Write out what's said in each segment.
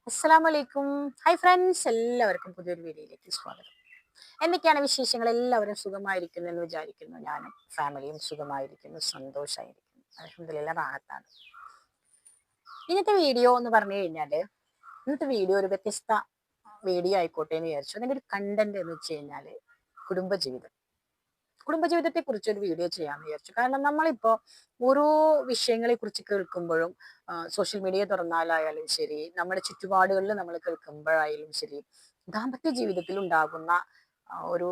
അസ്സലാമലൈക്കും. Hi friends, എല്ലാവർക്കും പുതിയൊരു വീഡിയോയിലേക്ക് സ്വാഗതം. എന്തൊക്കെയാണ് വിശേഷങ്ങൾ? എല്ലാവരും സുഖമായിരിക്കുന്നു എന്ന് വിചാരിക്കുന്നു. ഞാനും ഫാമിലിയും സുഖമായിരിക്കുന്നു, സന്തോഷമായിരിക്കുന്നു. അൽഹംദുലില്ലാ റാഹത്താണ്. ഇന്നത്തെ വീഡിയോ എന്ന് പറഞ്ഞു കഴിഞ്ഞാല് ഇന്നത്തെ വീഡിയോ ഒരു വ്യത്യസ്ത വീഡിയോ ആയിക്കോട്ടെ എന്ന് വിചാരിച്ചു. അതിന്റെ ഒരു കണ്ടന്റ് എന്ന് വെച്ച് കഴിഞ്ഞാല് കുടുംബജീവിതം. കുടുംബജീവിതത്തെ കുറിച്ച് ഒരു വീഡിയോ ചെയ്യാമെന്ന് വിചാരിച്ചു. കാരണം നമ്മളിപ്പോ ഓരോ വിഷയങ്ങളെ കുറിച്ച് കേൾക്കുമ്പോഴും സോഷ്യൽ മീഡിയ തുറന്നാലായാലും ശരി, നമ്മുടെ ചുറ്റുപാടുകളിൽ നമ്മൾ കേൾക്കുമ്പോഴായാലും ശരി, ദാമ്പത്യ ജീവിതത്തിൽ ഉണ്ടാകുന്ന ഒരു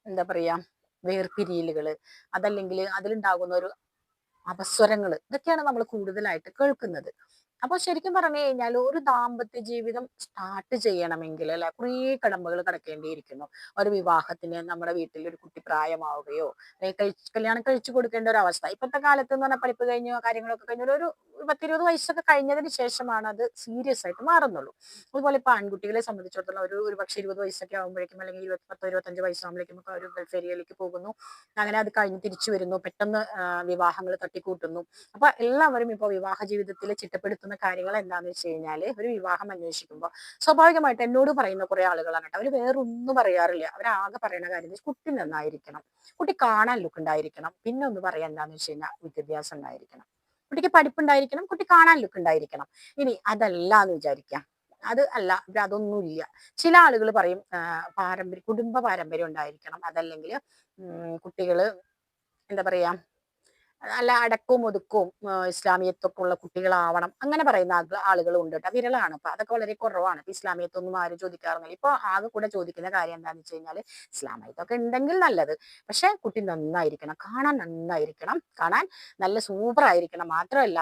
എന്താ പറയാ വേർപിരിയലുകള്, അതല്ലെങ്കിൽ അതിലുണ്ടാകുന്ന ഒരു അപസ്വരങ്ങൾ, ഇതൊക്കെയാണ് നമ്മൾ കൂടുതലായിട്ട് കേൾക്കുന്നത്. അപ്പൊ ശരിക്കും പറഞ്ഞു കഴിഞ്ഞാൽ ഒരു ദാമ്പത്യ ജീവിതം സ്റ്റാർട്ട് ചെയ്യണമെങ്കിൽ അല്ലെ കുറേ കടമ്പകൾ കടക്കേണ്ടിയിരിക്കുന്നു. ഒരു വിവാഹത്തിന് നമ്മുടെ വീട്ടിൽ ഒരു കുട്ടി പ്രായമാവുകയോ കല്യാണം കഴിച്ചു കൊടുക്കേണ്ട ഒരു അവസ്ഥ ഇപ്പോഴത്തെ കാലത്ത് എന്ന് പറഞ്ഞാൽ പഠിപ്പ് കഴിഞ്ഞോ കാര്യങ്ങളൊക്കെ കഴിഞ്ഞ ഒരു 10-20 വയസ്സൊക്കെ കഴിഞ്ഞതിന് ശേഷമാണ് അത് സീരിയസ് ആയിട്ട് മാറുന്നുള്ളൂ. അതുപോലെ ഇപ്പൊ ആൺകുട്ടികളെ സംബന്ധിച്ചിടത്തോളം ഒരു പക്ഷേ 20 വയസ്സൊക്കെ ആകുമ്പോഴേക്കും അല്ലെങ്കിൽ 10-25 വയസ്സാകുമ്പോഴേക്കും ഒക്കെ ഒരു ഗൾഫ് ഏരിയയിലേക്ക് പോകുന്നു. അങ്ങനെ അത് കഴിഞ്ഞ് തിരിച്ചു വരുന്നു, പെട്ടെന്ന് വിവാഹങ്ങൾ തട്ടിക്കൂട്ടുന്നു. അപ്പൊ എല്ലാവരും ഇപ്പൊ വിവാഹ ജീവിതത്തിൽ ചിട്ടപ്പെടുത്തുന്ന കാര്യങ്ങൾ എന്താന്ന് വെച്ച് കഴിഞ്ഞാല് ഒരു വിവാഹം അന്വേഷിക്കുമ്പോൾ സ്വാഭാവികമായിട്ട് എന്നോട് പറയുന്ന കുറെ ആളുകളാണ് കേട്ടോ. അവര് വേറൊന്നും പറയാറില്ല. അവരാകെ പറയുന്ന കാര്യം കുട്ടി നന്നായിരിക്കണം, കുട്ടി കാണാൻ ലുക്ക് ഉണ്ടായിരിക്കണം, പിന്നെ ഒന്ന് പറയാൻ എന്താന്ന് വെച്ച് കഴിഞ്ഞാൽ വിദ്യാഭ്യാസം ഉണ്ടായിരിക്കണം, കുട്ടിക്ക് പഠിപ്പുണ്ടായിരിക്കണം, കുട്ടി കാണാൻ ലുക്ക് ഉണ്ടായിരിക്കണം. ഇനി അതല്ല എന്ന് വിചാരിക്കാം, അത് അല്ല അതൊന്നുമില്ല. ചില ആളുകൾ പറയും കുടുംബ പാരമ്പര്യം ഉണ്ടായിരിക്കണം, അതല്ലെങ്കിൽ കുട്ടികള് എന്താ പറയാ നല്ല അടക്കവും ഒതുക്കവും ഇസ്ലാമിയത്വമൊക്കെ ഉള്ള കുട്ടികളാവണം, അങ്ങനെ പറയുന്ന ആളുകളും ഉണ്ട് കേട്ടോ. വിരളാണ് ഇപ്പൊ, അതൊക്കെ വളരെ കുറവാണ്. ഇപ്പൊ ഇസ്ലാമിയത്വമൊന്നും ആരും ചോദിക്കാറൊന്നുമില്ല. ഇപ്പൊ ആകെ കൂടെ ചോദിക്കുന്ന കാര്യം എന്താണെന്ന് വെച്ച് കഴിഞ്ഞാൽ ഇസ്ലാമിയത്വമൊക്കെ ഉണ്ടെങ്കിൽ നല്ലത്, പക്ഷെ കുട്ടി നന്നായിരിക്കണം, കാണാൻ നന്നായിരിക്കണം, കാണാൻ നല്ല സൂപ്പർ ആയിരിക്കണം. മാത്രമല്ല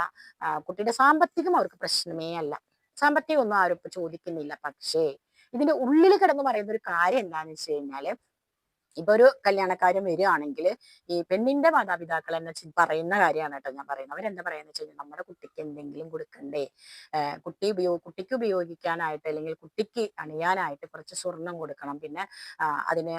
കുട്ടിയുടെ സാമ്പത്തികം അവർക്ക് പ്രശ്നമേ അല്ല. സാമ്പത്തികം ഒന്നും ആരും ഇപ്പൊ ചോദിക്കുന്നില്ല. പക്ഷേ ഇതിന്റെ ഉള്ളിൽ കിടന്ന് പറയുന്ന ഒരു കാര്യം എന്താണെന്ന് വെച്ച് കഴിഞ്ഞാല് ഇപ്പൊ ഒരു കല്യാണക്കാര്യം വരികയാണെങ്കിൽ ഈ പെണ്ണിന്റെ മാതാപിതാക്കൾ എന്നെ പറയുന്ന കാര്യമാണ് കേട്ടോ ഞാൻ പറയുന്നത്. അവരെന്താ പറയാന്ന് വെച്ച് കഴിഞ്ഞാൽ നമ്മുടെ കുട്ടിക്ക് എന്തെങ്കിലും കൊടുക്കണ്ടേ, കുട്ടിക്ക് ഉപയോഗിക്കാനായിട്ട് അല്ലെങ്കിൽ കുട്ടിക്ക് അണിയാനായിട്ട് കുറച്ച് സ്വർണം കൊടുക്കണം, പിന്നെ അതിന്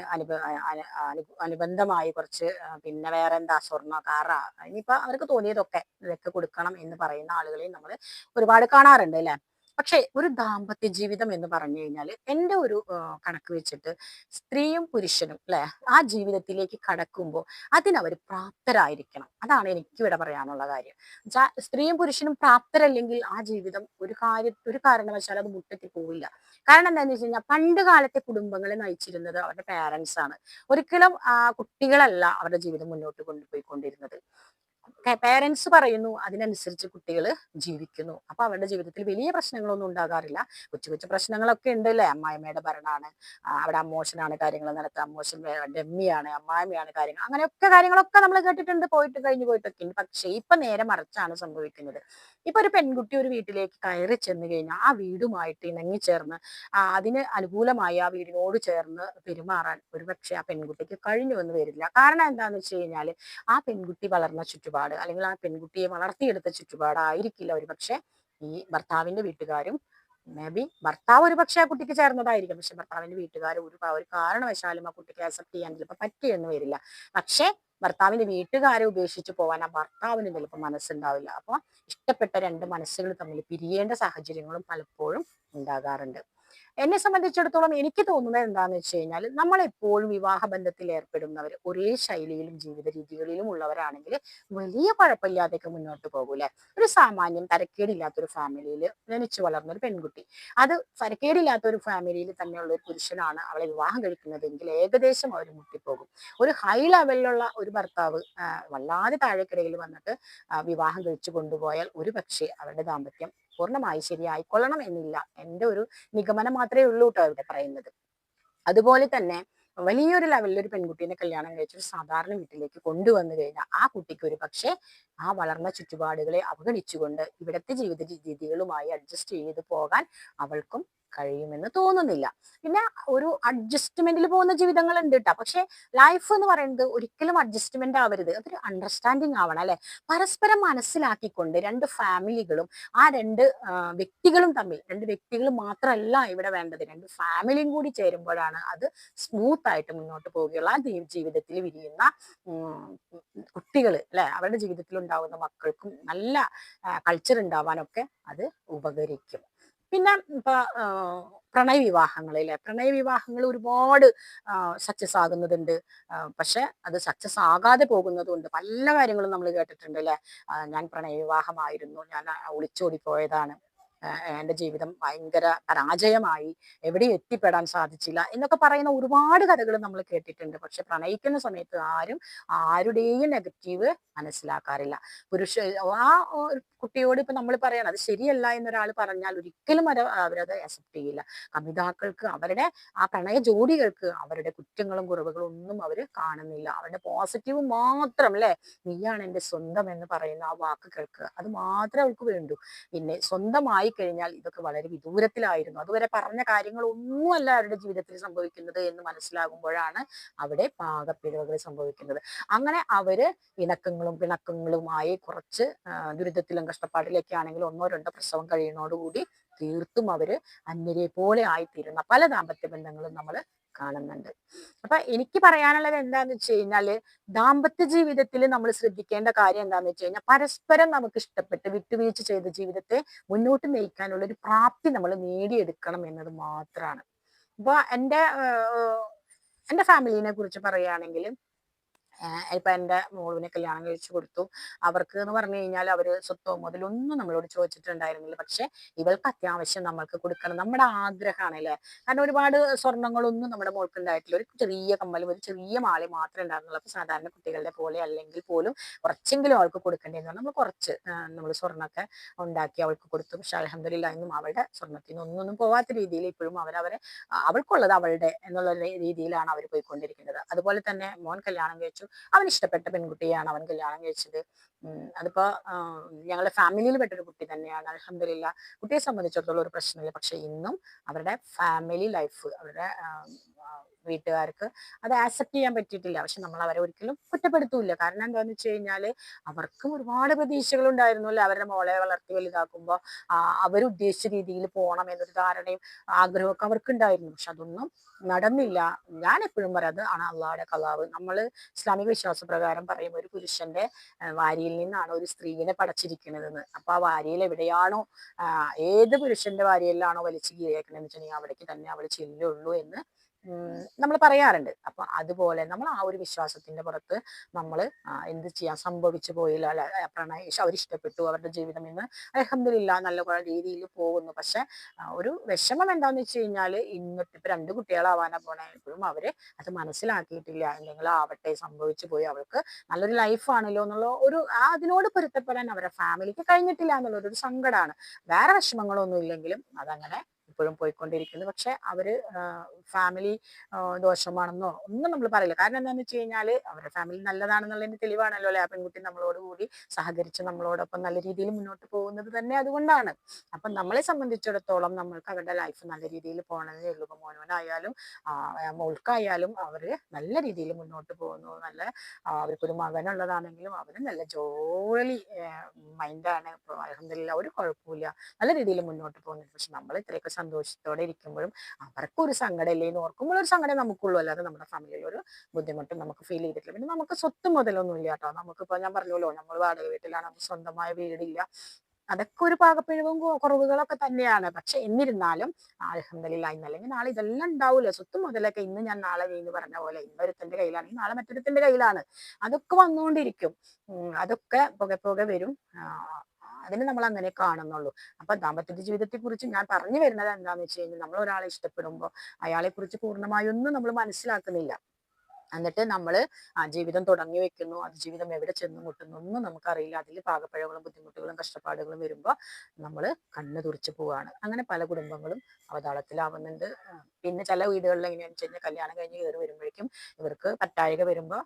അനുബന്ധമായി കുറച്ച് പിന്നെ വേറെ എന്താ സ്വർണ്ണ കാറ, ഇനിയിപ്പോ അവർക്ക് തോന്നിയതൊക്കെ ഇതൊക്കെ കൊടുക്കണം എന്ന് പറയുന്ന ആളുകളെയും നമ്മൾ ഒരുപാട് കാണാറുണ്ട് അല്ലെ. പക്ഷെ ഒരു ദാമ്പത്യ ജീവിതം എന്ന് പറഞ്ഞു കഴിഞ്ഞാൽ എൻ്റെ ഒരു കണക്ക് വെച്ചിട്ട് സ്ത്രീയും പുരുഷനും അല്ലെ ആ ജീവിതത്തിലേക്ക് കടക്കുമ്പോൾ അതിനവർ പ്രാപ്തരായിരിക്കണം. അതാണ് എനിക്കിവിടെ പറയാനുള്ള കാര്യം. സ്ത്രീയും പുരുഷനും പ്രാപ്തരല്ലെങ്കിൽ ആ ജീവിതം ഒരു കാരണവശാലും അത് മുട്ടത്തി പോവില്ല. കാരണം എന്താണെന്ന് വെച്ച് കഴിഞ്ഞാൽ പണ്ട് കാലത്തെ കുടുംബങ്ങളെ നയിച്ചിരുന്നത് അവരുടെ പാരന്റ്സ് ആണ്. ഒരിക്കലും കുട്ടികളല്ല അവരുടെ ജീവിതം മുന്നോട്ട് കൊണ്ടുപോയിക്കൊണ്ടിരുന്നത്. പേരൻസ് പറയുന്നു, അതിനനുസരിച്ച് കുട്ടികൾ ജീവിക്കുന്നു. അപ്പൊ അവരുടെ ജീവിതത്തിൽ വലിയ പ്രശ്നങ്ങളൊന്നും ഉണ്ടാകാറില്ല. കൊച്ചു കൊച്ചു പ്രശ്നങ്ങളൊക്കെ ഉണ്ട് അല്ലേ. അമ്മായിമ്മയുടെ ഭരണമാണ്, അവിടെ അമ്മോശനാണ് കാര്യങ്ങൾ നടത്തുക, അമ്മോശൻ ഡെമ്മിയാണ്, അമ്മായിമ്മയാണ് കാര്യങ്ങൾ, അങ്ങനെയൊക്കെ കാര്യങ്ങളൊക്കെ നമ്മൾ കേട്ടിട്ടുണ്ട്, പോയിട്ടൊക്കെ ഉണ്ട്. പക്ഷേ ഇപ്പൊ നേരെ മറിച്ചാണ് സംഭവിക്കുന്നത്. ഇപ്പൊ ഒരു പെൺകുട്ടി ഒരു വീട്ടിലേക്ക് കയറി ചെന്ന് കഴിഞ്ഞാൽ ആ വീടുമായിട്ട് ഇണങ്ങിച്ചേർന്ന് അതിന് അനുകൂലമായി ആ വീടിനോട് ചേർന്ന് പെരുമാറാൻ ഒരുപക്ഷെ ആ പെൺകുട്ടിക്ക് കഴിഞ്ഞു എന്ന് വരില്ല. കാരണം എന്താന്ന് വെച്ച് കഴിഞ്ഞാൽ ആ പെൺകുട്ടി വളർന്ന ചുറ്റുപാട് അല്ലെങ്കിൽ ആ പെൺകുട്ടിയെ വളർത്തിയെടുത്ത ചുറ്റുപാടായിരിക്കില്ല ഒരുപക്ഷെ ഈ ഭർത്താവിന്റെ വീട്ടുകാരും. മേ ബി ഭർത്താവ് ഒരുപക്ഷെ ആ കുട്ടിക്ക് ചേർന്നതായിരിക്കും, പക്ഷെ ഭർത്താവിന്റെ വീട്ടുകാർ ഒരു കാരണവശാലും ആ കുട്ടിക്ക് അക്സെപ്റ്റ് ചെയ്യാൻ ചിലപ്പോൾ പറ്റിയെന്ന് വരില്ല. പക്ഷെ ഭർത്താവിന്റെ വീട്ടുകാരെ ഉപേക്ഷിച്ച് പോകാൻ ആ ഭർത്താവിന് ചിലപ്പോൾ മനസ്സുണ്ടാവില്ല. അപ്പൊ ഇഷ്ടപ്പെട്ട രണ്ട് മനസ്സുകൾ തമ്മിൽ പിരിയേണ്ട സാഹചര്യങ്ങളും പലപ്പോഴും ഉണ്ടാകാറുണ്ട്. എന്നെ സംബന്ധിച്ചിടത്തോളം എനിക്ക് തോന്നുന്നത് എന്താന്ന് വെച്ച് കഴിഞ്ഞാൽ നമ്മളെപ്പോഴും വിവാഹ ബന്ധത്തിൽ ഏർപ്പെടുന്നവർ ഒരേ ശൈലിയിലും ജീവിത രീതികളിലും ഉള്ളവരാണെങ്കിൽ വലിയ കുഴപ്പമില്ലാതെയൊക്കെ മുന്നോട്ട് പോകൂലെ. ഒരു സാമാന്യം തരക്കേടില്ലാത്ത ഒരു ഫാമിലിയിൽ ജനിച്ചു വളർന്ന ഒരു പെൺകുട്ടി, അത് തരക്കേടില്ലാത്ത ഒരു ഫാമിലിയിൽ തന്നെയുള്ള ഒരു പുരുഷനാണ് അവളെ വിവാഹം കഴിക്കുന്നതെങ്കിൽ ഏകദേശം അവർ മുട്ടിപ്പോകും. ഒരു ഹൈ ലെവലിലുള്ള ഒരു ഭർത്താവ് വല്ലാതെ താഴേക്കിടയിൽ വന്നിട്ട് വിവാഹം കഴിച്ചു കൊണ്ടുപോയാൽ ഒരു പക്ഷേ അവരുടെ ദാമ്പത്യം പൂർണ്ണമായി ശരിയായിക്കൊള്ളണം എന്നില്ല. എൻ്റെ ഒരു നിഗമനം മാത്രമേ ഉള്ളൂ കേട്ടോ ഇവിടെ പറയുന്നത്. അതുപോലെ തന്നെ വലിയൊരു ലെവലിൽ ഒരു പെൺകുട്ടീനെ കല്യാണം കഴിച്ച് ഒരു സാധാരണ വീട്ടിലേക്ക് കൊണ്ടുവന്നു കഴിഞ്ഞാൽ ആ കുട്ടിക്ക് ഒരു പക്ഷേ ആ വളർന്ന ചുറ്റുപാടുകളെ അവഗണിച്ചുകൊണ്ട് ഇവിടുത്തെ ജീവിത രീതികളുമായി അഡ്ജസ്റ്റ് ചെയ്ത് പോകാൻ അവൾക്കും കഴിയുമെന്ന് തോന്നുന്നില്ല. പിന്നെ ഒരു അഡ്ജസ്റ്റ്മെന്റിൽ പോകുന്ന ജീവിതങ്ങൾ ഉണ്ട് കേട്ടോ. പക്ഷെ ലൈഫ് എന്ന് പറയുന്നത് ഒരിക്കലും അഡ്ജസ്റ്റ്മെന്റ് ആവരുത്, അതൊരു അണ്ടർസ്റ്റാൻഡിങ് ആവണം അല്ലെ. പരസ്പരം മനസ്സിലാക്കിക്കൊണ്ട് രണ്ട് ഫാമിലികളും ആ രണ്ട് വ്യക്തികൾ മാത്രമല്ല ഇവിടെ വേണ്ടത്, രണ്ട് ഫാമിലിയും കൂടി ചേരുമ്പോഴാണ് അത് സ്മൂത്ത് ആയിട്ട് മുന്നോട്ട് പോവുകയുള്ളൂ. ആ ജീവിതത്തിൽ വിരിയുന്ന കുട്ടികൾ അല്ലെ, അവരുടെ ജീവിതത്തിൽ ഉണ്ടാകുന്ന മക്കൾക്കും നല്ല കൾച്ചർ ഉണ്ടാവാനൊക്കെ അത് ഉപകരിക്കും. പിന്നെ ഇപ്പൊ പ്രണയ വിവാഹങ്ങളിലെ പ്രണയ വിവാഹങ്ങൾ ഒരുപാട് സക്സസ് ആകുന്നതുണ്ട്. പക്ഷെ അത് സക്സസ് ആകാതെ പോകുന്നതുണ്ട്. പല കാര്യങ്ങളും നമ്മൾ കേട്ടിട്ടുണ്ട് അല്ലെ. ഞാൻ പ്രണയ വിവാഹമായിരുന്നു, ഞാൻ ഒളിച്ചോടി പോയതാണ്, എൻ്റെ ജീവിതം ഭയങ്കര പരാജയമായി, എവിടെയും എത്തിപ്പെടാൻ സാധിച്ചില്ല എന്നൊക്കെ പറയുന്ന ഒരുപാട് കഥകൾ നമ്മൾ കേട്ടിട്ടുണ്ട്. പക്ഷെ പ്രണയിക്കുന്ന സമയത്ത് ആരും ആരുടെയും നെഗറ്റീവ് മനസ്സിലാക്കാറില്ല. പുരുഷ ആ കുട്ടിയോട് ഇപ്പൊ നമ്മൾ പറയണം അത് ശരിയല്ല എന്നൊരാൾ പറഞ്ഞാൽ ഒരിക്കലും അവരത് അക്സെപ്റ്റ് ചെയ്യില്ല. കമിതാക്കൾക്ക് അവരുടെ ആ പ്രണയ ജോഡികൾക്ക് അവരുടെ കുറ്റങ്ങളും കുറവുകളും ഒന്നും അവർ കാണുന്നില്ല. അവരുടെ പോസിറ്റീവ് മാത്രം അല്ലെ. നീയാണ് എൻ്റെ സ്വന്തം എന്ന് പറയുന്ന ആ വാക്ക് കേൾക്കുക, അത് മാത്രമേ അവൾക്ക് വേണ്ടൂ. പിന്നെ സ്വന്തമായി കഴിഞ്ഞാൽ ഇതൊക്കെ വളരെ വിദൂരത്തിലായിരുന്നു, അതുവരെ പറഞ്ഞ കാര്യങ്ങളൊന്നുമല്ല അവരുടെ ജീവിതത്തിൽ സംഭവിക്കുന്നത് എന്ന് മനസ്സിലാകുമ്പോഴാണ് അവിടെ പാകപ്പിഴവുകൾ സംഭവിക്കുന്നത്. അങ്ങനെ അവര് ഇണക്കങ്ങളും പിണക്കങ്ങളുമായി കുറച്ച് ദുരിതത്തിലും കഷ്ടപ്പാടിലൊക്കെ ആണെങ്കിൽ ഒന്നോ രണ്ടോ പ്രസവം കഴിയുന്നതോടുകൂടി തീർത്തും അവര് അന്യരെ പോലെ ആയിത്തീരുന്ന പല ദാമ്പത്യ ബന്ധങ്ങളും നമ്മൾ കാണുന്നുണ്ട്. അപ്പൊ എനിക്ക് പറയാനുള്ളത് എന്താന്ന് വെച്ച് കഴിഞ്ഞാല്, ദാമ്പത്യ ജീവിതത്തിൽ നമ്മൾ ശ്രദ്ധിക്കേണ്ട കാര്യം എന്താന്ന് വെച്ച് കഴിഞ്ഞാൽ പരസ്പരം നമുക്ക് ഇഷ്ടപ്പെട്ട് വിട്ടുവീഴ്ച ചെയ്ത ജീവിതത്തെ മുന്നോട്ട് നയിക്കാനുള്ള ഒരു പ്രാപ്തി നമ്മൾ നേടിയെടുക്കണം എന്നത് മാത്രമാണ്. അപ്പൊ എൻ്റെ ഫാമിലിനെ കുറിച്ച് പറയുകയാണെങ്കിൽ, ഇപ്പൊ എൻ്റെ മോളുവിനെ കല്യാണം കഴിച്ചു കൊടുത്തു. അവർക്ക് എന്ന് പറഞ്ഞു കഴിഞ്ഞാൽ അവര് സ്വത്തോ മുതലൊന്നും നമ്മളോട് ചോദിച്ചിട്ടുണ്ടായിരുന്നില്ല. പക്ഷെ ഇവൾക്ക് അത്യാവശ്യം നമ്മൾക്ക് കൊടുക്കണം, നമ്മുടെ ആഗ്രഹമാണ് അല്ലെ. കാരണം ഒരുപാട് സ്വർണ്ണങ്ങളൊന്നും നമ്മുടെ മോൾക്ക് ഉണ്ടായിട്ടില്ല. ഒരു ചെറിയ കമ്മലും ഒരു ചെറിയ മാലയും മാത്രമേ ഉണ്ടായിരുന്നുള്ളൂ. അപ്പൊ സാധാരണ കുട്ടികളുടെ പോലെ അല്ലെങ്കിൽ പോലും കുറച്ചെങ്കിലും അവൾക്ക് കൊടുക്കേണ്ടതെന്ന് നമ്മൾ കുറച്ച് നമ്മൾ സ്വർണ്ണമൊക്കെ ഉണ്ടാക്കി അവൾക്ക് കൊടുത്തു. പക്ഷെ അൽഹംദുലില്ലാഹ് ഇന്നും അവളുടെ സ്വർണ്ണത്തിന് ഒന്നും പോവാത്ത രീതിയിൽ ഇപ്പോഴും അവൾക്കുള്ളത് അവളുടെ എന്നുള്ള രീതിയിലാണ് അവർ പോയിക്കൊണ്ടിരിക്കുന്നത്. അതുപോലെ തന്നെ മോൻ കല്യാണം കഴിച്ചു, അവൻ ഇഷ്ടപ്പെട്ട പെൺകുട്ടിയാണ് അവൻ കല്യാണം കഴിച്ചത്. അതിപ്പോ ഞങ്ങളുടെ ഫാമിലിയിൽ പെട്ടൊരു കുട്ടി തന്നെയാണ്. അൽഹംദുലില്ലാഹ് കുട്ടിയെ സംബന്ധിച്ചിടത്തോളം ഒരു പ്രശ്നമില്ല. പക്ഷെ ഇന്നും അവരുടെ ഫാമിലി ലൈഫ്, അവരുടെ വീട്ടുകാർക്ക് അത് ആക്സെപ്റ്റ് ചെയ്യാൻ പറ്റിയിട്ടില്ല. പക്ഷെ നമ്മൾ അവരെ ഒരിക്കലും കുറ്റപ്പെടുത്തൂല്ല. കാരണം എന്താന്ന് വെച്ച് കഴിഞ്ഞാല് അവർക്കും ഒരുപാട് പ്രതീക്ഷകൾ ഉണ്ടായിരുന്നു അല്ലെ. അവരുടെ മോളെ വളർത്തി വലുതാക്കുമ്പോൾ അവരുദ്ദേശിച്ച രീതിയിൽ പോകണം എന്നൊരു ധാരണയും ആഗ്രഹമൊക്കെ അവർക്കുണ്ടായിരുന്നു. പക്ഷെ അതൊന്നും നടന്നില്ല. ഞാൻ എപ്പോഴും പറയാം അത് ആണ് അള്ളാഹുടെ ഖലാവ്. നമ്മൾ ഇസ്ലാമിക വിശ്വാസപ്രകാരം പറയും ഒരു പുരുഷന്റെ വാരിയിൽ നിന്നാണ് ഒരു സ്ത്രീയെ പടച്ചിരിക്കുന്നതെന്ന്. അപ്പൊ ആ വാരിയിൽ എവിടെയാണോ ഏത് പുരുഷന്റെ വാരിയിലാണോ വലിച്ചു കീഴേക്കണെന്ന് വെച്ചിട്ടുണ്ടെങ്കിൽ അവിടേക്ക് തന്നെ അവൾ ചെല്ലുള്ളൂ എന്ന് നമ്മൾ പറയാറുണ്ട്. അപ്പൊ അതുപോലെ നമ്മൾ ആ ഒരു വിശ്വാസത്തിന്റെ പുറത്ത് നമ്മൾ എന്ത് ചെയ്യാൻ സംഭവിച്ചു പോയില്ല അല്ലെ. പ്രണയിച്ച് അവരിഷ്ടപ്പെട്ടു, അവരുടെ ജീവിതം ഇന്ന് അൽഹംദുലില്ലാഹ് നല്ല രീതിയിൽ പോകുന്നു. പക്ഷെ ഒരു വിഷമം എന്താന്ന് വെച്ച് കഴിഞ്ഞാല് ഇന്നിട്ട് ഇപ്പൊ 2 കുട്ടികളാവാനാ പോണേ, ഇപ്പോഴും അവര് അത് മനസ്സിലാക്കിയിട്ടില്ല. എന്തെങ്കിലും ആവട്ടെ, സംഭവിച്ചു പോയി, അവൾക്ക് നല്ലൊരു ലൈഫ് ആണല്ലോ എന്നുള്ള ഒരു അതിനോട് പൊരുത്തപ്പെടാൻ അവരുടെ ഫാമിലിക്ക് കഴിഞ്ഞിട്ടില്ല എന്നുള്ളൊരു സങ്കടമാണ്. വേറെ വിഷമങ്ങളൊന്നും ഇല്ലെങ്കിലും അതങ്ങനെ ഇപ്പോഴും പോയിക്കൊണ്ടിരിക്കുന്നു. പക്ഷെ അവര് ഫാമിലി ദോഷമാണെന്നോ ഒന്നും നമ്മൾ പറയില്ല. കാരണം എന്താണെന്ന് വെച്ച് കഴിഞ്ഞാൽ അവരുടെ ഫാമിലി നല്ലതാണെന്നുള്ളതിന്റെ തെളിവാണല്ലോ അല്ലെ ആ പെൺകുട്ടി നമ്മളോട് കൂടി സഹകരിച്ച് നമ്മളോടൊപ്പം നല്ല രീതിയിൽ മുന്നോട്ട് പോകുന്നത് തന്നെ അതുകൊണ്ടാണ്. അപ്പൊ നമ്മളെ സംബന്ധിച്ചിടത്തോളം നമ്മൾക്ക് അവരുടെ ലൈഫ് നല്ല രീതിയിൽ പോകണമെന്നേ ഉള്ളൂ. ഇപ്പൊ മോനോനായാലും മോൾക്കായാലും അവര് നല്ല രീതിയിൽ മുന്നോട്ട് പോകുന്നു. നല്ല അവർക്കൊരു മകനുള്ളതാണെങ്കിലും അവന് നല്ല ജോലി മൈൻഡാണ്. ഇപ്പൊ അൽഹംദുലില്ലാഹ് ഒരു കുഴപ്പമില്ല, നല്ല രീതിയിൽ മുന്നോട്ട് പോകുന്നുണ്ട്. പക്ഷെ നമ്മൾ ഇത്രയൊക്കെ സന്തോഷത്തോടെ ഇരിക്കുമ്പോഴും അവർക്കൊരു സങ്കടമല്ലേ എന്ന് ഓർക്കുമ്പോൾ ഒരു സങ്കടം നമുക്കുള്ളൂ. അല്ലാതെ നമ്മുടെ ഫാമിലിയിൽ ഒരു ബുദ്ധിമുട്ടും നമുക്ക് ഫീൽ ചെയ്തിട്ടില്ല. പിന്നെ നമുക്ക് സ്വത്തും മുതലൊന്നും ഇല്ല കേട്ടോ. നമുക്കിപ്പോ ഞാൻ പറഞ്ഞല്ലോ നമ്മൾ വാടക വീട്ടിലാണ്, നമുക്ക് സ്വന്തമായ വീടില്ല. അതൊക്കെ ഒരു പാകപ്പിഴവും കുറവുകളൊക്കെ തന്നെയാണ്. പക്ഷെ എന്നിരുന്നാലും അൽഹംദുലില്ലാഹ് ഇന്നല്ലെങ്കിൽ നാളെ ഇതെല്ലാം ഉണ്ടാവൂലേ. സ്വത്തും മുതലൊക്കെ ഇന്ന് ഞാൻ നാളെ നീ എന്ന് പറഞ്ഞ പോലെ ഇന്ന് ഒരുത്തന്റെ കയ്യിലാണെങ്കിൽ നാളെ മറ്റൊരുത്തന്റെ കയ്യിലാണ്. അതൊക്കെ വന്നുകൊണ്ടിരിക്കും. അതൊക്കെ പുക പുക വരും. അതിന് നമ്മൾ അങ്ങനെ കാണുന്നുള്ളൂ. അപ്പൊ ദാമ്പത്യ ജീവിതത്തെ കുറിച്ച് ഞാൻ പറഞ്ഞു വരുന്നത് എന്താന്ന് വെച്ച് കഴിഞ്ഞാൽ, നമ്മൾ ഒരാളെ ഇഷ്ടപ്പെടുമ്പോൾ അയാളെ കുറിച്ച് പൂർണ്ണമായും ഒന്നും നമ്മൾ മനസ്സിലാക്കുന്നില്ല. എന്നിട്ട് നമ്മൾ ആ ജീവിതം തുടങ്ങി വെക്കുന്നു, അത് ജീവിതം എവിടെ ചെന്ന് മുട്ടുന്നു ഒന്നും നമുക്കറിയില്ല. അതിൽ പാകപ്പിഴകളും ബുദ്ധിമുട്ടുകളും കഷ്ടപ്പാടുകളും വരുമ്പോൾ നമ്മൾ കണ്ണ് തുറിച്ച് പോവാണ്. അങ്ങനെ പല കുടുംബങ്ങളും അവതാളത്തിലാവുന്നുണ്ട്. പിന്നെ ചില വീടുകളിൽ എങ്ങനെയാണെന്ന് വെച്ച് കഴിഞ്ഞാൽ കല്യാണം കഴിഞ്ഞ് കയറി വരുമ്പോഴേക്കും ഇവർക്ക് പറ്റായിക വരുമ്പോൾ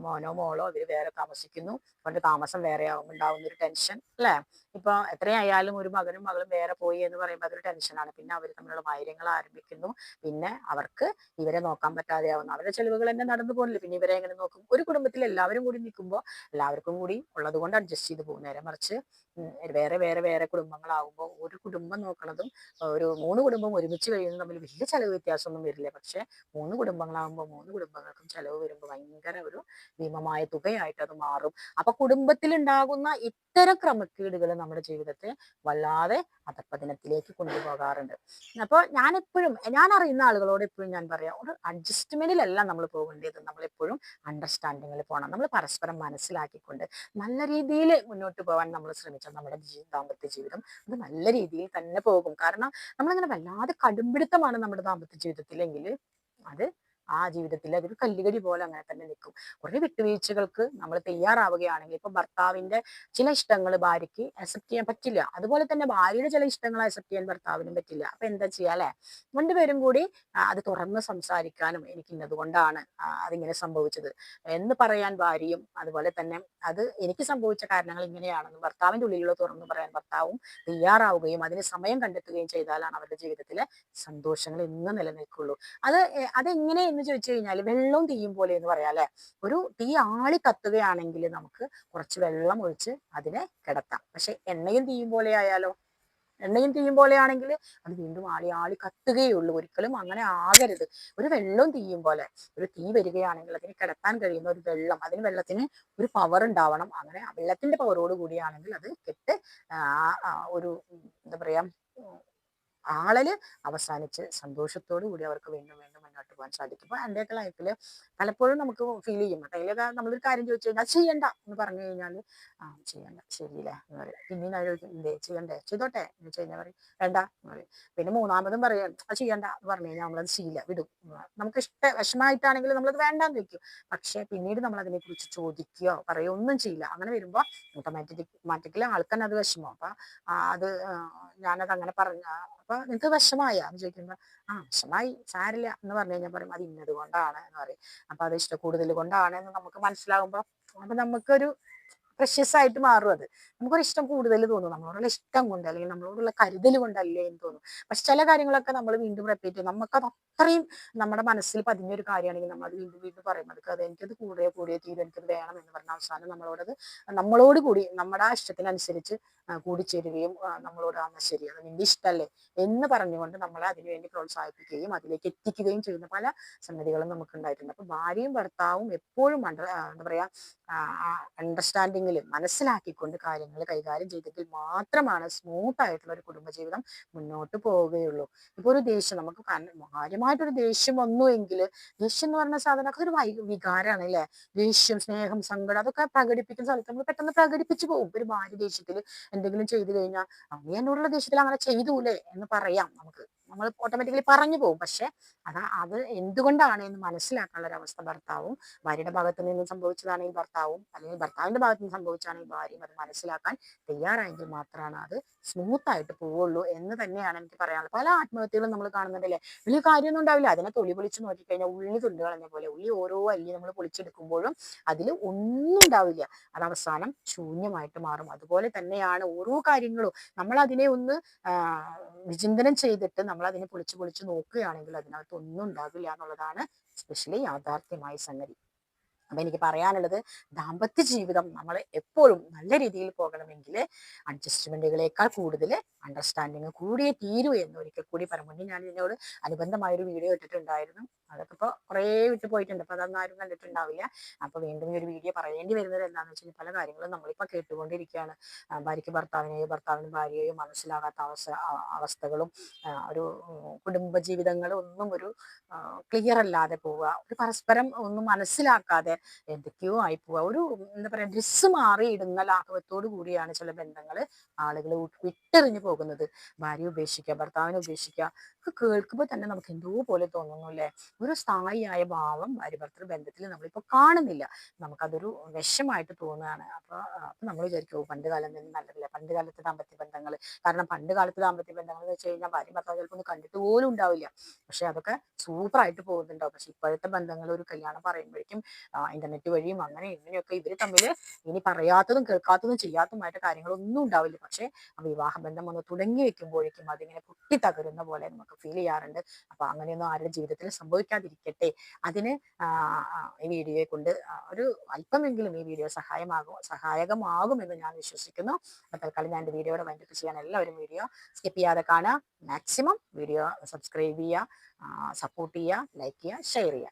മോനോ മോളോ ഇവർ വേറെ താമസിക്കുന്നു. അവരുടെ താമസം വേറെ ആവുമ്പോൾ ഉണ്ടാവുന്ന ഒരു ടെൻഷൻ അല്ലെ. ഇപ്പൊ എത്രയായാലും ഒരു മകനും മകളും വേറെ പോയി എന്ന് പറയുമ്പോൾ അതൊരു ടെൻഷനാണ്. പിന്നെ അവർ തമ്മിലുള്ള വൈര്യങ്ങൾ ആരംഭിക്കുന്നു. പിന്നെ അവർക്ക് ഇവരെ നോക്കാൻ പറ്റാതെയാവുന്നു. അവരുടെ ചെലവുകൾ തന്നെ നടന്നു പോകുന്നില്ല, പിന്നെ ഇവരെ എങ്ങനെ നോക്കും. ഒരു കുടുംബത്തിൽ എല്ലാവരും കൂടി നിൽക്കുമ്പോൾ എല്ലാവർക്കും കൂടി ഉള്ളത് കൊണ്ട് അഡ്ജസ്റ്റ് ചെയ്ത് പോകും. നേരെ മറിച്ച് വേറെ വേറെ വേറെ കുടുംബങ്ങളാവുമ്പോൾ ഒരു കുടുംബം നോക്കണതും ഒരു 3 കുടുംബം ഒരുമിച്ച് കഴിയുന്നതും തമ്മിൽ വലിയ ചെലവ് വ്യത്യാസമൊന്നും വരില്ല. പക്ഷെ 3 കുടുംബങ്ങളാവുമ്പോൾ 3 കുടുംബങ്ങൾക്കും ചെലവ് വരുമ്പോൾ ഭയങ്കര ഒരു ഭീമമായ തുകയായിട്ട് അത് മാറും. അപ്പൊ കുടുംബത്തിലുണ്ടാകുന്ന ഇത്തരം ക്രമക്കേടുകൾ നമ്മുടെ ജീവിതത്തെ വല്ലാതെ അധപ്പതനത്തിലേക്ക് കൊണ്ടുപോകാറുണ്ട്. അപ്പൊ ഞാൻ അറിയുന്ന ആളുകളോട് എപ്പോഴും ഞാൻ പറയാം, ഒരു അഡ്ജസ്റ്റ്മെന്റിലല്ല നമ്മൾ പോകേണ്ടത്. നമ്മളെപ്പോഴും അണ്ടർസ്റ്റാൻഡിങ്ങിൽ പോകണം. നമ്മൾ പരസ്പരം മനസ്സിലാക്കിക്കൊണ്ട് നല്ല രീതിയിൽ മുന്നോട്ട് പോകാൻ നമ്മൾ ശ്രമിച്ചാൽ നമ്മുടെ ദാമ്പത്യ ജീവിതം അത് നല്ല രീതിയിൽ തന്നെ പോകും. കാരണം നമ്മളിങ്ങനെ വല്ലാതെ കടുംപിടുത്തമാണ് നമ്മുടെ ദാമ്പത്യ ജീവിതത്തിലെങ്കിൽ അത് ആ ജീവിതത്തിൽ അതൊരു കല്ലുകടി പോലെ അങ്ങനെ തന്നെ നിൽക്കും. കുറെ വിട്ടുവീഴ്ചകൾക്ക് നമ്മൾ തയ്യാറാവുകയാണെങ്കിൽ, ഇപ്പൊ ഭർത്താവിന്റെ ചില ഇഷ്ടങ്ങൾ ഭാര്യയ്ക്ക് അക്സെപ്റ്റ് ചെയ്യാൻ പറ്റില്ല, അതുപോലെ തന്നെ ഭാര്യയുടെ ചില ഇഷ്ടങ്ങൾ അക്സെപ്റ്റ് ചെയ്യാൻ ഭർത്താവിനും പറ്റില്ല. അപ്പൊ എന്താ ചെയ്യാ അല്ലെ? രണ്ടുപേരും കൂടി അത് തുറന്ന് സംസാരിക്കാനും, എനിക്ക് ഇന്നതുകൊണ്ടാണ് അതിങ്ങനെ സംഭവിച്ചത് എന്ന് പറയാൻ ഭാര്യയും, അതുപോലെ തന്നെ അത് എനിക്ക് സംഭവിച്ച കാരണങ്ങൾ ഇങ്ങനെയാണെന്ന് ഭർത്താവിന്റെ ഉള്ളിലുള്ള തുറന്നു പറയാൻ ഭർത്താവും തയ്യാറാവുകയും അതിന് സമയം കണ്ടെത്തുകയും ചെയ്താലാണ് അവരുടെ ജീവിതത്തിലെ സന്തോഷങ്ങൾ എന്നും നിലനിൽക്കുള്ളൂ. അതെങ്ങനെ എന്ന് ചോദിച്ചു കഴിഞ്ഞാൽ വെള്ളവും തീയും പോലെ എന്ന് പറയാം അല്ലെ. ഒരു തീ ആളി കത്തുകയാണെങ്കിൽ നമുക്ക് കുറച്ച് വെള്ളം ഒഴിച്ച് അതിനെ കിടത്താം. പക്ഷെ എണ്ണയും തീയും പോലെ ആയാലോ, എണ്ണയും തീയും പോലെയാണെങ്കിൽ അത് വീണ്ടും ആളി ആളി കത്തുകയുള്ളൂ. ഒരിക്കലും അങ്ങനെ ആകരുത്. ഒരു വെള്ളവും തീയും പോലെ, ഒരു തീ വരികയാണെങ്കിൽ അതിന് കിടത്താൻ കഴിയുന്ന ഒരു വെള്ളം, അതിന് വെള്ളത്തിന് ഒരു പവർ ഉണ്ടാവണം. അങ്ങനെ വെള്ളത്തിന്റെ പവറോട് കൂടിയാണെങ്കിൽ അത് കെട്ട് ഒരു എന്താ പറയാ ആളല് അവസാനിച്ച് സന്തോഷത്തോടു കൂടി അവർക്ക് വീണ്ടും വീണ്ടും മുന്നോട്ട് പോകാൻ സാധിക്കും. അപ്പൊ എന്റെയൊക്കെ ലൈഫിൽ പലപ്പോഴും നമുക്ക് ഫീൽ ചെയ്യും, അതിലൊക്കെ നമ്മളൊരു കാര്യം ചോദിച്ചു കഴിഞ്ഞാൽ ചെയ്യണ്ട എന്ന് പറഞ്ഞു കഴിഞ്ഞാൽ ചെയ്യണ്ട ശരിയില്ലേ എന്ന് പറയും. പിന്നെ ഞാൻ ചോദിക്കും ഇല്ലേ ചെയ്യണ്ടേ, ചെയ്തോട്ടെ എന്ന് വെച്ച് കഴിഞ്ഞാൽ പറയും വേണ്ട എന്ന് പറയും. പിന്നെ മൂന്നാമതും പറയാം അത് ചെയ്യണ്ട എന്ന് പറഞ്ഞു കഴിഞ്ഞാൽ നമ്മളത് ചെയ്യില്ല, വിടും. നമുക്ക് വിഷമായിട്ടാണെങ്കിൽ നമ്മളത് വേണ്ടാന്ന് വെക്കും. പക്ഷെ പിന്നീട് നമ്മൾ അതിനെ കുറിച്ച് ചോദിക്കുകയോ പറയുകയോ ഒന്നും ചെയ്യില്ല. അങ്ങനെ വരുമ്പോൾ ഓട്ടോമാറ്റിക്കലി ആൾക്കാണ് അത് വിഷമം. അപ്പൊ അത് ഞാനത് അങ്ങനെ പറഞ്ഞ അപ്പൊ നിനക്ക് വിഷമായ എന്ന് ചോദിക്കുമ്പോ വിഷമായി സാരില്ല എന്ന് പറഞ്ഞു കഴിഞ്ഞാൽ പറയും അത് ഇന്നത് കൊണ്ടാണ് എന്ന് പറയും. അപ്പൊ അത് ഇഷ്ടക്കൂടുതൽ കൊണ്ടാണ് എന്ന് നമുക്ക് മനസ്സിലാകുമ്പോ അപ്പൊ നമുക്കൊരു പ്രഷ്യസ് ആയിട്ട് മാറും. അത് നമുക്കൊരു ഇഷ്ടം കൂടുതൽ തോന്നും, നമ്മളോടുള്ള ഇഷ്ടം കൊണ്ട് അല്ലെങ്കിൽ നമ്മളോടുള്ള കരുതൽ കൊണ്ടല്ലേ എന്ന് തോന്നും. പക്ഷെ ചില കാര്യങ്ങളൊക്കെ നമ്മൾ വീണ്ടും റിപ്പീറ്റ് ചെയ്യും. നമുക്കത് അത്രയും നമ്മുടെ മനസ്സിൽ പതിഞ്ഞൊരു കാര്യമാണെങ്കിൽ നമ്മൾ അത് വീണ്ടും വീണ്ടും പറയും, അത് എനിക്കത് കൂടിയേ തീരും, എനിക്കത് വേണം എന്ന് പറഞ്ഞ അവസാനം നമ്മളോട് കൂടി നമ്മുടെ ആ ഇഷ്ടത്തിനനുസരിച്ച് കൂടിച്ചേരുകയും നമ്മളോട് ശരി അത് നിന്റെ ഇഷ്ടല്ലേ എന്ന് പറഞ്ഞുകൊണ്ട് നമ്മളെ അതിനുവേണ്ടി പ്രോത്സാഹിപ്പിക്കുകയും അതിലേക്ക് എത്തിക്കുകയും ചെയ്യുന്ന പല സംഗതികളും നമുക്ക് ഉണ്ടായിട്ടുണ്ട്. അപ്പൊ ഭാര്യയും ഭർത്താവും എപ്പോഴും എന്താ പറയാ അണ്ടർസ്റ്റാൻഡിങ്ങിൽ മനസ്സിലാക്കിക്കൊണ്ട് കാര്യങ്ങൾ കൈകാര്യം ചെയ്തെങ്കിൽ മാത്രമാണ് സ്മൂത്ത് ആയിട്ടുള്ള ഒരു കുടുംബജീവിതം മുന്നോട്ട് പോവുകയുള്ളൂ. ഇപ്പൊ ഒരു ദേഷ്യം നമുക്ക് കാര്യമായിട്ടൊരു ദേഷ്യം വന്നുവെങ്കിൽ, ദേഷ്യം എന്ന് പറഞ്ഞ സാധനം അതൊരു വികാരമാണ് അല്ലെ. ദേഷ്യം, സ്നേഹം, സങ്കടം അതൊക്കെ പ്രകടിപ്പിക്കുന്ന സ്ഥലത്ത് നമ്മൾ പെട്ടെന്ന് പ്രകടിപ്പിച്ചു പോകും. ഒരു ഭാര്യ ദേഷ്യത്തിൽ എന്തെങ്കിലും ചെയ്തു കഴിഞ്ഞാൽ നീ എന്നോടുള്ള ദേഷ്യത്തിൽ അങ്ങനെ ചെയ്തൂലേ എന്ന് പറയാം. നമ്മൾ ഓട്ടോമാറ്റിക്കലി പറഞ്ഞു പോകും. പക്ഷെ അത് എന്തുകൊണ്ടാണ് എന്ന് മനസ്സിലാക്കാനുള്ള ഒരു അവസ്ഥ ഭർത്താവും, ഭാര്യയുടെ ഭാഗത്ത് നിന്ന് സംഭവിച്ചതാണെങ്കിൽ ഭർത്താവും, അല്ലെങ്കിൽ ഭർത്താവിന്റെ ഭാഗത്ത് നിന്ന് സംഭവിച്ചാണെങ്കിൽ ഭാര്യയും അത് മനസ്സിലാക്കാൻ തയ്യാറായെങ്കിൽ മാത്രമാണ് അത് സ്മൂത്ത് ആയിട്ട് പോവുള്ളൂ എന്ന് തന്നെയാണ് എനിക്ക് പറയാനുള്ളത്. പല ആത്മഹത്യകളും നമ്മൾ കാണുന്നുണ്ടല്ലേ, വലിയ കാര്യമൊന്നും ഉണ്ടാവില്ല, അതിനെ തൊലി പൊളിച്ച് നോക്കിക്കഴിഞ്ഞാൽ ഉള്ളി തുണ്ട് കളഞ്ഞ പോലെ ഉള്ളി ഓരോ അല്ലി നമ്മൾ പൊളിച്ചെടുക്കുമ്പോഴും അതിൽ ഒന്നും ഉണ്ടാവില്ല, അത് അവസാനം ശൂന്യമായിട്ട് മാറും. അതുപോലെ തന്നെയാണ് ഓരോ കാര്യങ്ങളും നമ്മൾ അതിനെ ഒന്ന് വിചിന്തനം ചെയ്തിട്ട് നമ്മൾ അതിനെ പൊളിച്ച് പൊളിച്ച് നോക്കുകയാണെങ്കിൽ അതിനകത്ത് ഒന്നും ഉണ്ടാവില്ല എന്നുള്ളതാണ് സ്പെഷ്യലി യാഥാർത്ഥ്യമായ സംഗതി. അപ്പൊ എനിക്ക് പറയാനുള്ളത്, ദാമ്പത്യ ജീവിതം നമ്മൾ എപ്പോഴും നല്ല രീതിയിൽ പോകണമെങ്കിൽ അഡ്ജസ്റ്റ്മെന്റുകളേക്കാൾ കൂടുതൽ അണ്ടർസ്റ്റാൻഡിങ് കൂടിയേ തീരൂ എന്ന് ഒരിക്കൽ കൂടി പറഞ്ഞു. ഞാൻ ഇതിനോട് അനുബന്ധമായൊരു വീഡിയോ ഇട്ടിട്ടുണ്ടായിരുന്നു, അതൊക്കെ ഇപ്പോൾ കുറേ വിട്ടു പോയിട്ടുണ്ട്, അപ്പൊ അതൊന്നും ആരും കണ്ടിട്ടുണ്ടാവില്ല. അപ്പൊ വീണ്ടും ഈ ഒരു വീഡിയോ പറയേണ്ടി വരുന്നത് എന്താണെന്ന് വെച്ചാൽ പല കാര്യങ്ങളും നമ്മളിപ്പോൾ കേട്ടുകൊണ്ടിരിക്കുകയാണ്. ഭാര്യയ്ക്ക് ഭർത്താവിനെയോ ഭർത്താവിന് ഭാര്യയെയോ മനസ്സിലാകാത്ത അവസ്ഥകളും ഒരു കുടുംബജീവിതങ്ങളും ഒന്നും ഒരു ക്ലിയർ അല്ലാതെ പോവുക, ഒരു പരസ്പരം ഒന്നും മനസ്സിലാക്കാതെ എന്തൊക്കെയോ ആയി പോവുക, ഒരു എന്താ പറയാ ഡ്രസ്സ് മാറി ഇടുന്ന ലാഘവത്തോടു കൂടിയാണ് ചില ബന്ധങ്ങൾ ആളുകൾ വിട്ടെറിഞ്ഞു പോകുന്നത്. ഭാര്യ ഉപേക്ഷിക്കുക, ഭർത്താവിനെ ഉപേക്ഷിക്കുക ഒക്കെ കേൾക്കുമ്പോൾ തന്നെ നമുക്ക് എന്തോ പോലെ തോന്നുന്നു അല്ലെ. ഒരു സ്ഥായിയായ ഭാവം ഭാര്യ ഭർത്തൃ ബന്ധത്തിൽ നമ്മളിപ്പോൾ കാണുന്നില്ല, നമുക്കതൊരു വിഷമായിട്ട് തോന്നുകയാണ്. അപ്പൊ നമ്മൾ വിചാരിക്കും പണ്ട് കാലം തന്നെ നല്ലതല്ല, പണ്ട് കാലത്തെ ദാമ്പത്യ ബന്ധങ്ങൾ. കാരണം പണ്ട് കാലത്ത് ദാമ്പത്യ ബന്ധങ്ങൾ എന്ന് വെച്ച് കഴിഞ്ഞാൽ ഭാര്യ ഭർത്താവ് ചിലപ്പോൾ ഒന്ന് കണ്ടിട്ട് പോലും ഉണ്ടാവില്ല, പക്ഷെ അതൊക്കെ സൂപ്പറായിട്ട് പോകുന്നുണ്ടാവും. പക്ഷെ ഇപ്പോഴത്തെ ബന്ധങ്ങൾ ഒരു കല്യാണം പറയുമ്പോഴേക്കും ഇന്റർനെറ്റ് വഴിയും അങ്ങനെ ഇങ്ങനെയൊക്കെ ഇവർ തമ്മിൽ ഇനി പറയാത്തതും കേൾക്കാത്തതും ചെയ്യാത്തതുമായിട്ട് കാര്യങ്ങളൊന്നും ഉണ്ടാവില്ല. പക്ഷേ വിവാഹബന്ധം ഒന്ന് തുടങ്ങി വെക്കുമ്പോഴേക്കും അതിങ്ങനെ പൊട്ടിത്തകരുന്ന പോലെ നമുക്ക് ഫീൽ ചെയ്യാറുണ്ട്. അപ്പൊ അങ്ങനെയൊന്നും ആരുടെ ജീവിതത്തിൽ സംഭവിക്കാതിരിക്കട്ടെ. അതിന് ഈ വീഡിയോയെ കൊണ്ട് ഒരു അല്പമെങ്കിലും ഈ വീഡിയോ സഹായകമാകുമെന്ന് ഞാൻ വിശ്വസിക്കുന്നു. അപ്പൊ തൽക്കാലം ഞാൻ എൻ്റെ വീഡിയോയുടെ വൈൻഡപ്പ് ചെയ്യാൻ എല്ലാവരും വീഡിയോ സ്കിപ്പ് ചെയ്യാതെ കാണുക. മാക്സിമം വീഡിയോ സബ്സ്ക്രൈബ് ചെയ്യുക, സപ്പോർട്ട് ചെയ്യുക, ലൈക്ക് ചെയ്യുക, ഷെയർ ചെയ്യുക.